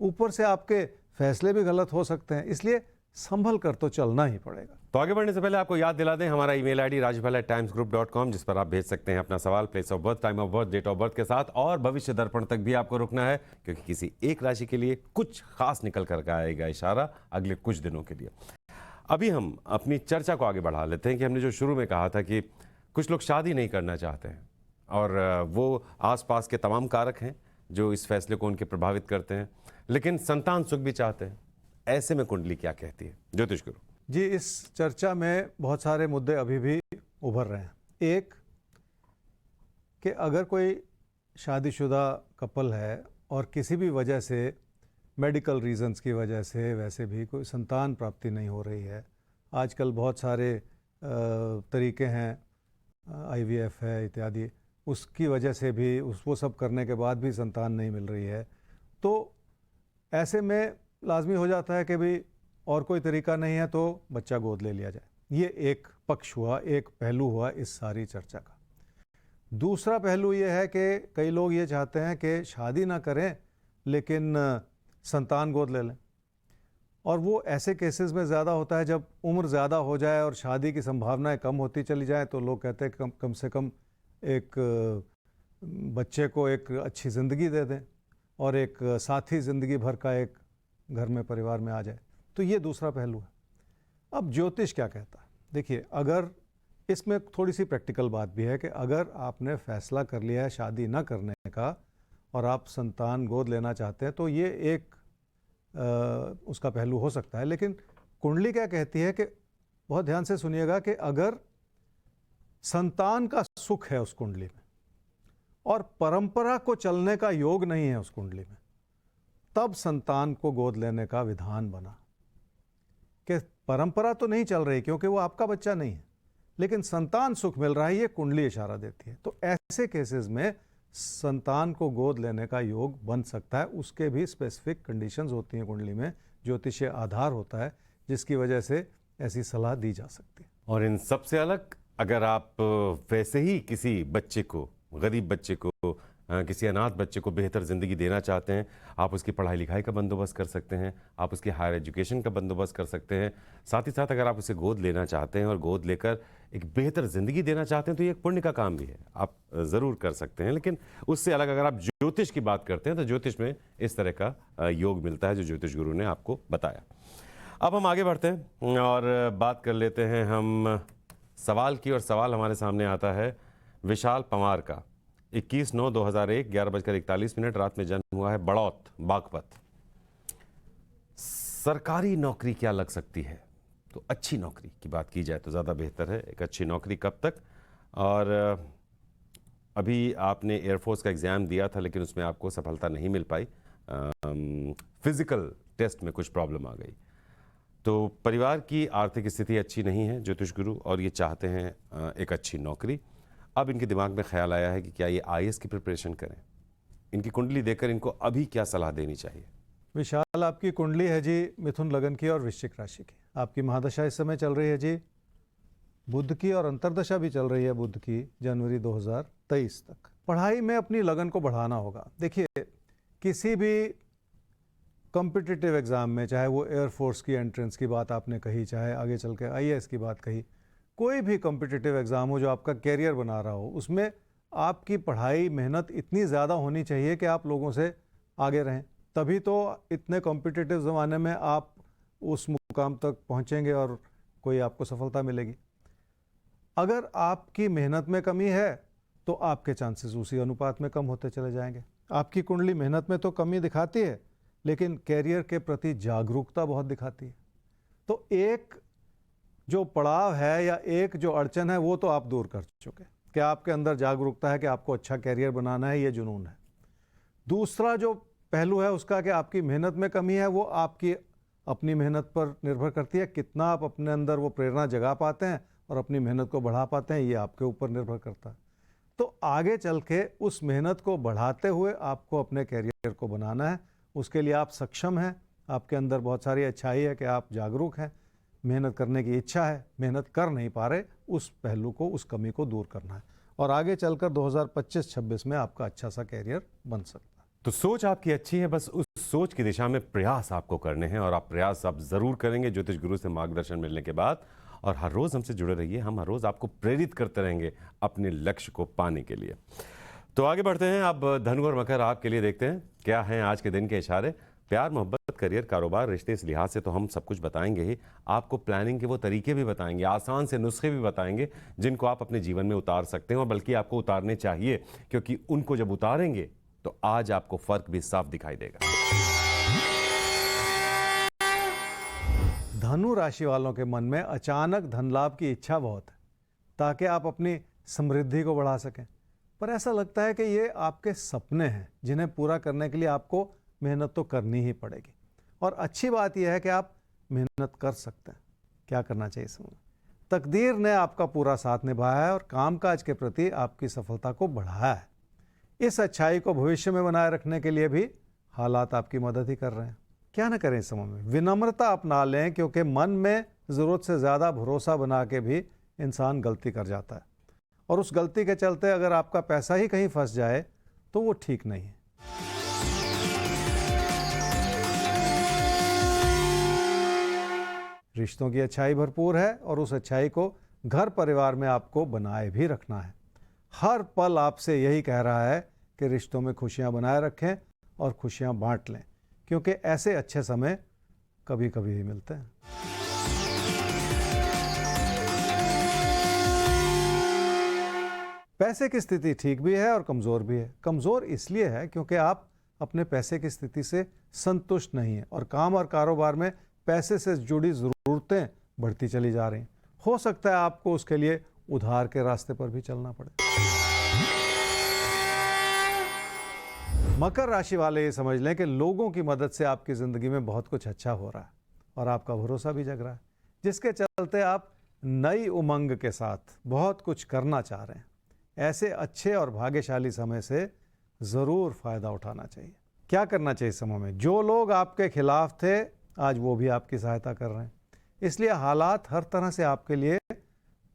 ऊपर से आपके फैसले भी गलत हो सकते हैं, इसलिए संभल कर तो चलना ही पड़ेगा। तो आगे बढ़ने से पहले आपको याद दिला दें हमारा ईमेल आईडी rajbhai@timesgroup.com, जिस पर आप भेज सकते हैं अपना सवाल, place of birth, time of birth, date of birth के साथ, और भविष्य दर्पण तक भी आपको रुकना है क्योंकि किसी एक राशि के लिए कुछ खास निकल कर आएगा इशारा अगले कुछ दिनों के लिए। अभी हम अपनी चर्चा को आगे बढ़ा लेते हैं कि हमने जो शुरू में कहा था कि कुछ लोग शादी नहीं करना चाहते हैं और वो आसपास के तमाम कारक हैं जो इस फैसले को उनके प्रभावित करते हैं, लेकिन संतान सुख भी चाहते हैं। ऐसे में कुंडली क्या कहती है ज्योतिष गुरु जी? इस चर्चा में बहुत सारे मुद्दे अभी भी उभर रहे हैं। एक कि अगर कोई शादीशुदा कपल है और किसी भी वजह से, मेडिकल रीजंस की वजह से वैसे भी कोई संतान प्राप्ति नहीं हो रही है, आजकल बहुत सारे तरीके हैं, IVF है इत्यादि, उसकी वजह से भी वो सब करने के बाद भी संतान नहीं मिल रही है, तो ऐसे में लाजमी हो जाता है कि भाई और कोई तरीका नहीं है तो बच्चा गोद ले लिया जाए। ये एक पक्ष हुआ, एक पहलू हुआ इस सारी चर्चा का। दूसरा पहलू ये है कि कई लोग ये चाहते हैं कि शादी ना करें लेकिन संतान गोद ले लें, और वो ऐसे केसेस में ज़्यादा होता है जब उम्र ज़्यादा हो जाए और शादी की संभावनाएं कम होती चली जाए, तो लोग कहते हैं कम से कम एक बच्चे को एक अच्छी ज़िंदगी दे दें और एक साथी ज़िंदगी भर का एक घर में परिवार में आ जाए। तो ये दूसरा पहलू है। अब ज्योतिष क्या कहता है? देखिए, अगर इसमें थोड़ी सी प्रैक्टिकल बात भी है कि अगर आपने फैसला कर लिया है शादी ना करने का और आप संतान गोद लेना चाहते हैं, तो ये एक उसका पहलू हो सकता है। लेकिन कुंडली क्या कहती है कि बहुत ध्यान से सुनिएगा कि अगर संतान का सुख है उस कुंडली में और परंपरा को चलने का योग नहीं है उस कुंडली में, तब संतान को गोद लेने का विधान बना। कि परंपरा तो नहीं चल रही क्योंकि वो आपका बच्चा नहीं है, लेकिन संतान सुख मिल रहा है, ये कुंडली इशारा देती है। तो ऐसे केसेस में संतान को गोद लेने का योग बन सकता है। उसके भी स्पेसिफिक कंडीशंस होती हैं कुंडली में, ज्योतिषीय आधार होता है जिसकी वजह से ऐसी सलाह दी जा सकती है। और इन सबसे अलग, अगर आप वैसे ही किसी बच्चे को, गरीब बच्चे को, किसी अनाथ बच्चे को बेहतर ज़िंदगी देना चाहते हैं, आप उसकी पढ़ाई लिखाई का बंदोबस्त कर सकते हैं, आप उसकी हायर एजुकेशन का बंदोबस्त कर सकते हैं। साथ ही साथ अगर आप उसे गोद लेना चाहते हैं और गोद लेकर एक बेहतर ज़िंदगी देना चाहते हैं, तो ये एक पुण्य का काम भी है, आप ज़रूर कर सकते हैं। लेकिन उससे अलग अगर आप ज्योतिष की बात करते हैं तो ज्योतिष में इस तरह का योग मिलता है जो ज्योतिष गुरु ने आपको बताया। अब हम आगे बढ़ते हैं और बात कर लेते हैं हम सवाल की, और सवाल हमारे सामने आता है विशाल पंवार का। 21/9/2001 11:41 रात में जन्म हुआ है, बड़ौत बागपत। सरकारी नौकरी क्या लग सकती है? तो अच्छी नौकरी की बात की जाए तो ज़्यादा बेहतर है। एक अच्छी नौकरी कब तक? और अभी आपने एयरफोर्स का एग्ज़ाम दिया था लेकिन उसमें आपको सफलता नहीं मिल पाई, फिज़िकल टेस्ट में कुछ प्रॉब्लम आ गई। तो परिवार की आर्थिक स्थिति अच्छी नहीं है ज्योतिष गुरु, और ये चाहते हैं एक अच्छी नौकरी। अब इनके दिमाग में ख्याल आया है कि क्या ये आईएएस की प्रिपरेशन करें। इनकी कुंडली देखकर इनको अभी क्या सलाह देनी चाहिए? विशाल, आपकी कुंडली है जी मिथुन लगन की और वृश्चिक राशि की। आपकी महादशा इस समय चल रही है जी बुध की, और अंतर्दशा भी चल रही है बुध की जनवरी 2023 तक। पढ़ाई में अपनी लगन को बढ़ाना होगा। देखिए, किसी भी कॉम्पिटिटिव एग्ज़ाम में, चाहे वो एयरफोर्स की एंट्रेंस की बात आपने कही, चाहे आगे चल के आईएएस की बात कही, कोई भी कॉम्पिटिटिव एग्ज़ाम हो जो आपका कैरियर बना रहा हो, उसमें आपकी पढ़ाई मेहनत इतनी ज़्यादा होनी चाहिए कि आप लोगों से आगे रहें। तभी तो इतने कॉम्पिटिटिव ज़माने में आप उस मुकाम तक पहुंचेंगे और कोई आपको सफलता मिलेगी। अगर आपकी मेहनत में कमी है तो आपके चांसेस उसी अनुपात में कम होते चले जाएंगे। आपकी कुंडली मेहनत में तो कमी दिखाती है लेकिन कैरियर के प्रति जागरूकता बहुत दिखाती है। तो एक जो पड़ाव है या एक जो अड़चन है वो तो आप दूर कर चुके कि आपके अंदर जागरूकता है कि आपको अच्छा कैरियर बनाना है, ये जुनून है। दूसरा जो पहलू है उसका कि आपकी मेहनत में कमी है, वो आपकी अपनी मेहनत पर निर्भर करती है। कितना आप अपने अंदर वो प्रेरणा जगा पाते हैं और अपनी मेहनत को बढ़ा पाते हैं, ये आपके ऊपर निर्भर करता है। तो आगे चल के उस मेहनत को बढ़ाते हुए आपको अपने कैरियर को बनाना है। उसके लिए आप सक्षम हैं, आपके अंदर बहुत सारी अच्छाई है कि आप जागरूक हैं, मेहनत करने की इच्छा है, मेहनत कर नहीं पा रहे, उस पहलू को, उस कमी को दूर करना है और आगे चलकर 2025-26 में आपका अच्छा सा कैरियर बन सकता है। तो सोच आपकी अच्छी है, बस उस सोच की दिशा में प्रयास आपको करने हैं, और आप प्रयास आप ज़रूर करेंगे ज्योतिष गुरु से मार्गदर्शन मिलने के बाद। और हर रोज़ हमसे जुड़े रहिए, हम हर रोज़ आपको प्रेरित करते रहेंगे अपने लक्ष्य को पाने के लिए। तो आगे बढ़ते हैं। अब धनु और मकर आपके लिए देखते हैं क्या हैं आज के दिन के इशारे। प्यार, मोहब्बत, करियर, कारोबार, रिश्ते, इस लिहाज से तो हम सब कुछ बताएंगे ही, आपको प्लानिंग के वो तरीके भी बताएंगे, आसान से नुस्खे भी बताएंगे जिनको आप अपने जीवन में उतार सकते हैं, और बल्कि आपको उतारने चाहिए, क्योंकि उनको जब उतारेंगे तो आज आपको फर्क भी साफ दिखाई देगा। धनु राशि वालों के मन में अचानक धन लाभ की इच्छा बहुत है ताकि आप अपनी समृद्धि को बढ़ा सकें, पर ऐसा लगता है कि ये आपके सपने हैं जिन्हें पूरा करने के लिए आपको मेहनत तो करनी ही पड़ेगी। और अच्छी बात यह है कि आप मेहनत कर सकते हैं। क्या करना चाहिए इसमें? तकदीर ने आपका पूरा साथ निभाया है और कामकाज के प्रति आपकी सफलता को बढ़ाया है। इस अच्छाई को भविष्य में बनाए रखने के लिए भी हालात आपकी मदद ही कर रहे हैं। क्या ना करें इस समय में? विनम्रता अपना लें, क्योंकि मन में ज़रूरत से ज़्यादा भरोसा बना के भी इंसान गलती कर जाता है, और उस गलती के चलते अगर आपका पैसा ही कहीं फंस जाए तो वो ठीक नहीं है। रिश्तों की अच्छाई भरपूर है और उस अच्छाई को घर परिवार में आपको बनाए भी रखना है। हर पल आपसे यही कह रहा है कि रिश्तों में खुशियां बनाए रखें और खुशियां बांट लें, क्योंकि ऐसे अच्छे समय कभी कभी ही मिलते हैं। पैसे की स्थिति ठीक भी है और कमज़ोर भी है। कमज़ोर इसलिए है क्योंकि आप अपने पैसे की स्थिति से संतुष्ट नहीं हैं और काम और कारोबार में पैसे से जुड़ी ज़रूरतें बढ़ती चली जा रही हैं। हो सकता है आपको उसके लिए उधार के रास्ते पर भी चलना पड़े। मकर राशि वाले ये समझ लें कि लोगों की मदद से आपकी ज़िंदगी में बहुत कुछ अच्छा हो रहा है और आपका भरोसा भी जग रहा है, जिसके चलते आप नई उमंग के साथ बहुत कुछ करना चाह रहे हैं। ऐसे अच्छे और भाग्यशाली समय से ज़रूर फ़ायदा उठाना चाहिए। क्या करना चाहिए इस समय में? जो लोग आपके खिलाफ थे आज वो भी आपकी सहायता कर रहे हैं, इसलिए हालात हर तरह से आपके लिए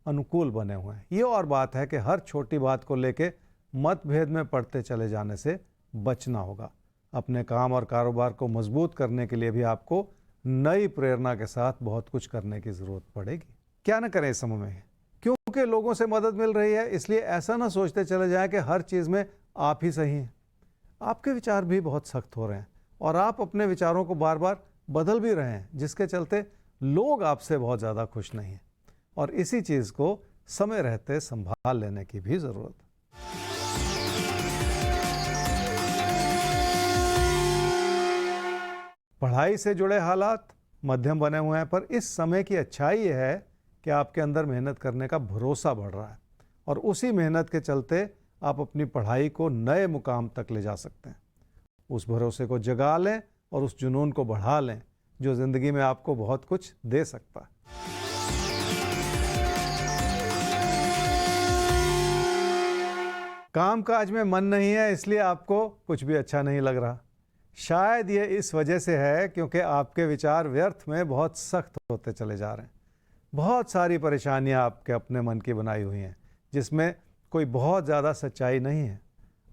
अनुकूल बने हुए हैं। ये और बात है कि हर छोटी बात को लेके मतभेद में पड़ते चले जाने से बचना होगा। अपने काम और कारोबार को मजबूत करने के लिए भी आपको नई प्रेरणा के साथ बहुत कुछ करने की ज़रूरत पड़ेगी। क्या ना करें इस समय में? क्योंकि लोगों से मदद मिल रही है, इसलिए ऐसा ना सोचते चले जाएं कि हर चीज़ में आप ही सही हैं। आपके विचार भी बहुत सख्त हो रहे हैं और आप अपने विचारों को बार बार बदल भी रहे हैं, जिसके चलते लोग आपसे बहुत ज़्यादा खुश नहीं हैं और इसी चीज़ को समय रहते संभाल लेने की भी ज़रूरत है। पढ़ाई से जुड़े हालात मध्यम बने हुए हैं, पर इस समय की अच्छाई यह है कि आपके अंदर मेहनत करने का भरोसा बढ़ रहा है और उसी मेहनत के चलते आप अपनी पढ़ाई को नए मुकाम तक ले जा सकते हैं। उस भरोसे को जगा लें और उस जुनून को बढ़ा लें जो ज़िंदगी में आपको बहुत कुछ दे सकता है। कामकाज में मन नहीं है, इसलिए आपको कुछ भी अच्छा नहीं लग रहा। शायद ये इस वजह से है क्योंकि आपके विचार व्यर्थ में बहुत सख्त होते चले जा रहे हैं। बहुत सारी परेशानियां आपके अपने मन की बनाई हुई हैं, जिसमें कोई बहुत ज़्यादा सच्चाई नहीं है।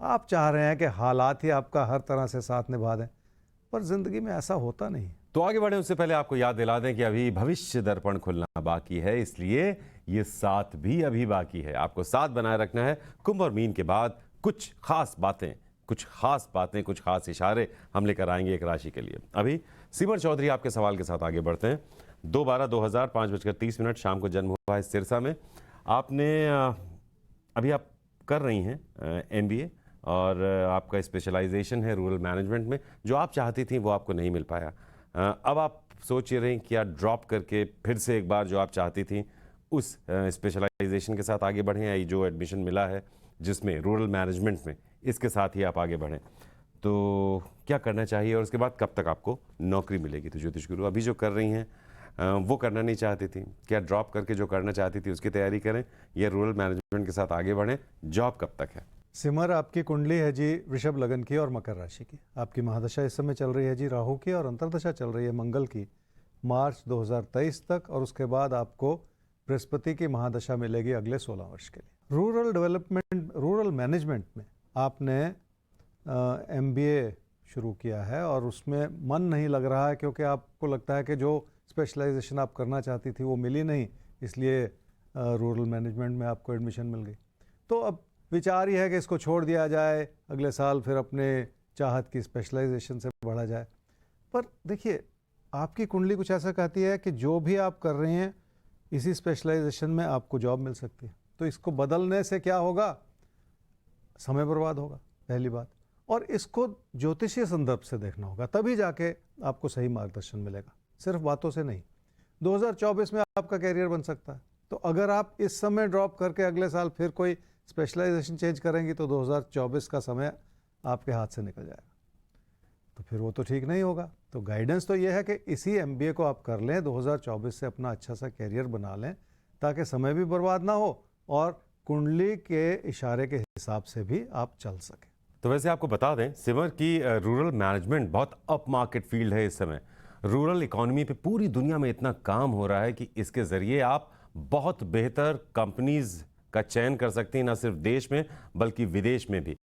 आप चाह रहे हैं कि हालात ही आपका हर तरह से साथ निभा दें, पर ज़िंदगी में ऐसा होता नहीं। तो आगे बढ़े उससे पहले आपको याद दिला दें कि अभी भविष्य दर्पण खुलना बाकी है, इसलिए ये साथ भी अभी बाकी है। आपको साथ बनाए रखना है। कुंभ और मीन के बाद कुछ खास बातें, कुछ खास इशारे हम लेकर आएंगे एक राशि के लिए। अभी सिमर चौधरी आपके सवाल के साथ आगे बढ़ते हैं। 2/12/2000 5:30 शाम को जन्म हुआ है सिरसा में। आपने अभी आप कर रही हैं MBA और आपका स्पेशलाइजेशन है रूरल मैनेजमेंट में। जो आप चाहती थी वो आपको नहीं मिल पाया। अब आप सोच रहे हैं कि या ड्रॉप करके फिर से एक बार जो आप चाहती थी उस स्पेशलाइजेशन के साथ आगे बढ़ें, या जो एडमिशन मिला है जिसमें रूरल मैनेजमेंट में, इसके साथ ही आप आगे बढ़ें। तो क्या करना चाहिए और उसके बाद कब तक आपको नौकरी मिलेगी? तो ज्योतिष गुरु अभी जो कर रही हैं वो करना नहीं चाहती थी, क्या ड्रॉप करके जो करना चाहती थी उसकी तैयारी करें या रूरल मैनेजमेंट के साथ आगे बढ़ें? जॉब कब तक है? सिमर, आपकी कुंडली है जी वृषभ लगन की और मकर राशि की। आपकी महादशा इस समय चल रही है जी राहु की और अंतर्दशा चल रही है मंगल की मार्च 2023 तक, और उसके बाद आपको बृहस्पति की महादशा मिलेगी अगले 16 वर्ष के लिए। रूरल मैनेजमेंट में आपने MBA शुरू किया है और उसमें मन नहीं लग रहा है क्योंकि आपको लगता है कि जो स्पेशलाइजेशन आप करना चाहती थी वो मिली नहीं, इसलिए रूरल मैनेजमेंट में आपको एडमिशन मिल गई। तो अब विचार ये है कि इसको छोड़ दिया जाए, अगले साल फिर अपने चाहत की स्पेशलाइजेशन से बढ़ा जाए। पर देखिए, आपकी कुंडली कुछ ऐसा कहती है कि जो भी आप कर रहे हैं इसी स्पेशलाइजेशन में आपको जॉब मिल सकती है। तो इसको बदलने से क्या होगा? समय बर्बाद होगा, पहली बात। और इसको ज्योतिषीय संदर्भ से देखना होगा, तभी जाके आपको सही मार्गदर्शन मिलेगा, सिर्फ बातों से नहीं। 2024 में आपका कैरियर बन सकता है। तो अगर आप इस समय ड्रॉप करके अगले साल फिर कोई स्पेशलाइजेशन चेंज करेंगी तो 2024 का समय आपके हाथ से निकल जाएगा, तो फिर वो तो ठीक नहीं होगा। तो गाइडेंस तो ये है कि इसी MBA को आप कर लें, 2024 से अपना अच्छा सा कैरियर बना लें, ताकि समय भी बर्बाद ना हो और कुंडली के इशारे के हिसाब से भी आप चल सकें। तो वैसे आपको बता दें सिमर की रूरल मैनेजमेंट बहुत अप मार्केट फील्ड है। इस समय रूरल इकोनॉमी पे पूरी दुनिया में इतना काम हो रहा है कि इसके ज़रिए आप बहुत बेहतर कंपनीज का चयन कर सकती हैं, ना सिर्फ देश में बल्कि विदेश में भी।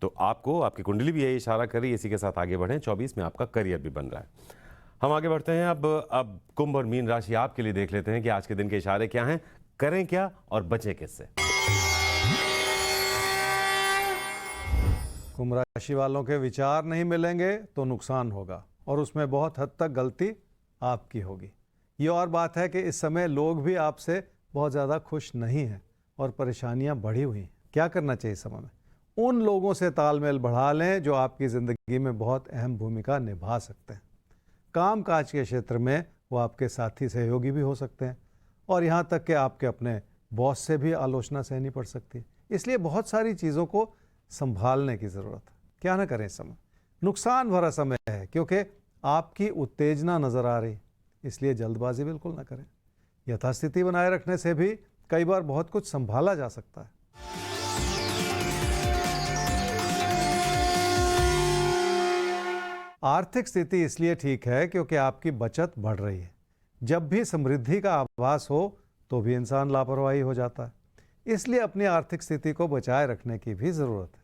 तो आपको आपकी कुंडली भी यही इशारा कर रही है, इसी के साथ आगे बढ़ें। 24 में आपका करियर भी बन रहा है। हम आगे बढ़ते हैं। अब कुंभ और मीन राशि आपके लिए देख लेते हैं कि आज के दिन के इशारे क्या हैं, करें क्या और बचें किससे। कुंभ राशि वालों के विचार नहीं मिलेंगे तो नुकसान होगा और उसमें बहुत हद तक गलती आपकी होगी। ये और बात है कि इस समय लोग भी आपसे बहुत ज़्यादा खुश नहीं हैं और परेशानियां बढ़ी हुई हैं। क्या करना चाहिए इस समय में? उन लोगों से तालमेल बढ़ा लें जो आपकी ज़िंदगी में बहुत अहम भूमिका निभा सकते हैं। काम काज के क्षेत्र में वो आपके साथी सहयोगी भी हो सकते हैं और यहाँ तक कि आपके अपने बॉस से भी आलोचना सहनी पड़ सकती है। इसलिए बहुत सारी चीज़ों को संभालने की ज़रूरत है। क्या ना करें इस समय? नुकसान भरा समय है क्योंकि आपकी उत्तेजना नज़र आ रही, इसलिए जल्दबाजी बिल्कुल ना करें। यथास्थिति बनाए रखने से भी कई बार बहुत कुछ संभाला जा सकता है। आर्थिक स्थिति इसलिए ठीक है क्योंकि आपकी बचत बढ़ रही है। जब भी समृद्धि का आभास हो तो भी इंसान लापरवाही हो जाता है, इसलिए अपनी आर्थिक स्थिति को बचाए रखने की भी जरूरत है।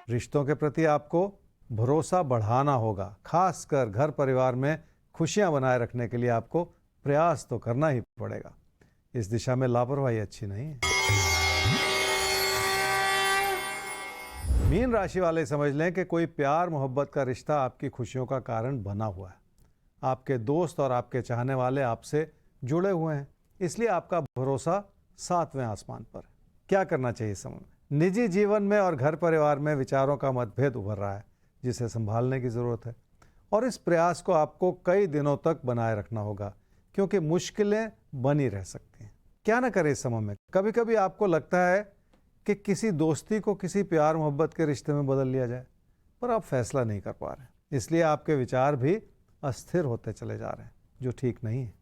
रिश्तों के प्रति आपको भरोसा बढ़ाना होगा, खासकर घर परिवार में खुशियां बनाए रखने के लिए आपको प्रयास तो करना ही पड़ेगा। इस दिशा में लापरवाही अच्छी नहीं है। मीन राशि वाले समझ लें कि कोई प्यार मोहब्बत का रिश्ता आपकी खुशियों का कारण बना हुआ है। आपके दोस्त और आपके चाहने वाले आपसे जुड़े हुए हैं, इसलिए आपका भरोसा 7वें आसमान पर है। क्या करना चाहिए इस समय में? निजी जीवन में और घर परिवार में विचारों का मतभेद उभर रहा है, जिसे संभालने की ज़रूरत है और इस प्रयास को आपको कई दिनों तक बनाए रखना होगा क्योंकि मुश्किलें बनी रह सकती हैं। क्या ना करें इस समय में? कभी कभी आपको लगता है कि किसी दोस्ती को किसी प्यार मोहब्बत के रिश्ते में बदल लिया जाए, पर आप फैसला नहीं कर पा रहे, इसलिए आपके विचार भी अस्थिर होते चले जा रहे हैं, जो ठीक नहीं है।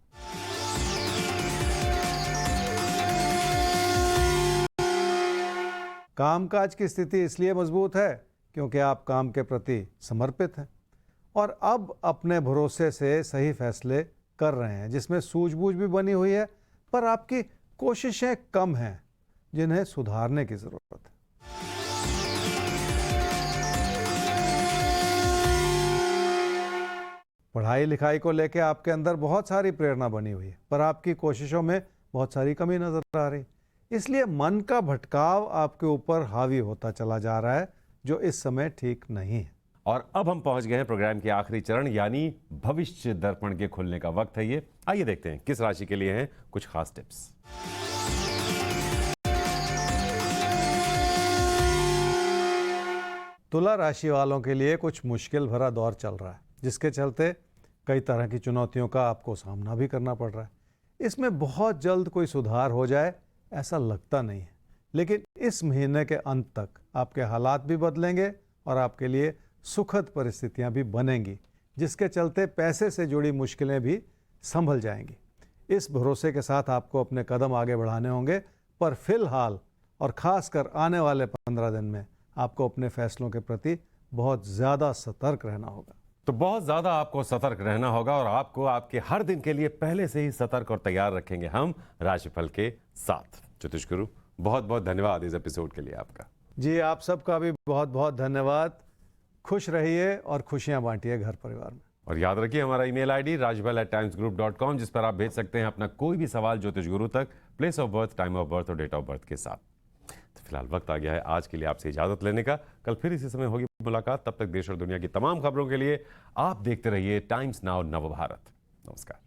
कामकाज की स्थिति इसलिए मजबूत है क्योंकि आप काम के प्रति समर्पित हैं और अब अपने भरोसे से सही फैसले कर रहे हैं, जिसमें सूझबूझ भी बनी हुई है, पर आपकी कोशिशें कम हैं जिन्हें सुधारने की जरूरत है। पढ़ाई लिखाई को लेकर आपके अंदर बहुत सारी प्रेरणा बनी हुई है, पर आपकी कोशिशों में बहुत सारी कमी नजर आ रही, इसलिए मन का भटकाव आपके ऊपर हावी होता चला जा रहा है, जो इस समय ठीक नहीं है। और अब हम पहुंच गए हैं प्रोग्राम के आखिरी चरण यानी भविष्य दर्पण के खुलने का वक्त है ये। आइए देखते हैं किस राशि के लिए हैं कुछ खास टिप्स। तुला राशि वालों के लिए कुछ मुश्किल भरा दौर चल रहा है, जिसके चलते कई तरह की चुनौतियों का आपको सामना भी करना पड़ रहा है। इसमें बहुत जल्द कोई सुधार हो जाए ऐसा लगता नहीं है, लेकिन इस महीने के अंत तक आपके हालात भी बदलेंगे और आपके लिए सुखद परिस्थितियां भी बनेंगी, जिसके चलते पैसे से जुड़ी मुश्किलें भी संभल जाएंगी। इस भरोसे के साथ आपको अपने कदम आगे बढ़ाने होंगे, पर फिलहाल और खासकर आने वाले 15 दिन में आपको अपने फैसलों के प्रति बहुत ज़्यादा सतर्क रहना होगा। तो बहुत ज़्यादा आपको सतर्क रहना होगा और आपको आपके हर दिन के लिए पहले से ही सतर्क और तैयार रखेंगे हम राशिफल के साथ। ज्योतिष गुरु, बहुत बहुत धन्यवाद इस एपिसोड के लिए आपका। जी, आप सबका भी बहुत बहुत धन्यवाद। खुश रहिए और खुशियां बांटिए घर परिवार में। और याद रखिए हमारा ईमेल आईडी rajpal@timesgroup.com, जिस पर आप भेज सकते हैं अपना कोई भी सवाल ज्योतिष गुरु तक, place of birth, time of birth और डेट ऑफ बर्थ के साथ। तो फिलहाल वक्त आ गया है आज के लिए आपसे इजाजत लेने का। कल फिर इसी समय होगी मुलाकात। तब तक देश और दुनिया की तमाम खबरों के लिए आप देखते रहिए टाइम्स नाउ नवभारत। नमस्कार।